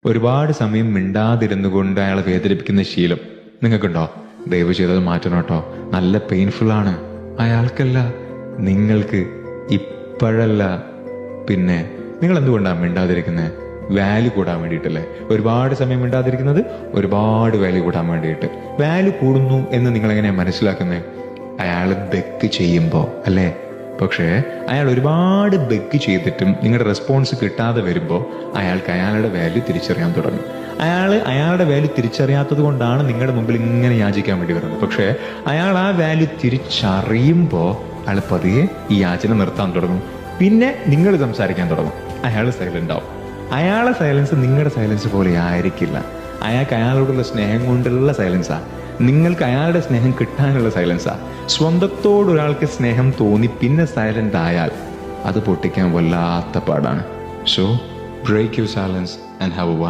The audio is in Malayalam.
ഒരുപാട് സമയം മിണ്ടാതിരുന്നു കൊണ്ട് അയാളെ വേദനിപ്പിക്കുന്ന ശീലം നിങ്ങൾക്കുണ്ടോ? ദയവ് ചെയ്തത് മാറ്റണം കേട്ടോ. നല്ല പെയിൻഫുൾ ആണ്. അയാൾക്കല്ല, നിങ്ങൾക്ക്. ഇപ്പോഴല്ല. പിന്നെ നിങ്ങൾ എന്തുകൊണ്ടാണ് മിണ്ടാതിരിക്കുന്നത്? വാല്യൂ കൂടാൻ വേണ്ടിയിട്ടല്ലേ? ഒരുപാട് സമയം മിണ്ടാതിരിക്കുന്നത് ഒരുപാട് വാല്യൂ കൂടാൻ വേണ്ടിയിട്ട്. വാല്യൂ കൂടുന്നു എന്ന് നിങ്ങൾ എങ്ങനെയാണ് മനസ്സിലാക്കുന്നത്? അയാൾ ബെക്ക് ചെയ്യുമ്പോൾ അല്ലേ? പക്ഷേ അയാൾ ഒരുപാട് ബെഗ് ചെയ്തിട്ടും നിങ്ങളുടെ റെസ്പോൺസ് കിട്ടാതെ വരുമ്പോൾ അയാൾക്ക് അയാളുടെ വാല്യൂ തിരിച്ചറിയാൻ തുടങ്ങും. അയാളുടെ വാല്യൂ തിരിച്ചറിയാത്തത് കൊണ്ടാണ് നിങ്ങളുടെ മുമ്പിൽ ഇങ്ങനെ യാചിക്കാൻ വേണ്ടി വരുന്നത്. പക്ഷേ അയാൾ ആ വാല്യൂ തിരിച്ചറിയുമ്പോൾ അയാൾ പതിയെ ഈ യാചന നിർത്താൻ തുടങ്ങും. പിന്നെ നിങ്ങൾ സംസാരിക്കാൻ തുടങ്ങും. അയാൾ സൈലന്റ് ആവും. അയാളുടെ സൈലൻസ് നിങ്ങളുടെ സൈലൻസ് പോലെ ആയിരിക്കില്ല. അയാൾക്ക് അയാളോടുള്ള സ്നേഹം കൊണ്ടുള്ള സൈലൻസാ. നിങ്ങൾക്ക് അയാളുടെ സ്നേഹം കിട്ടാനുള്ള സൈലൻസാ. സ്വന്തത്തോട് ഒരാൾക്ക് സ്നേഹം തോന്നി പിന്നെ സൈലന്റ് ആയാൽ അത് പൊട്ടിക്കാൻ വല്ലാത്ത പാടാണ്. So break your silence and have A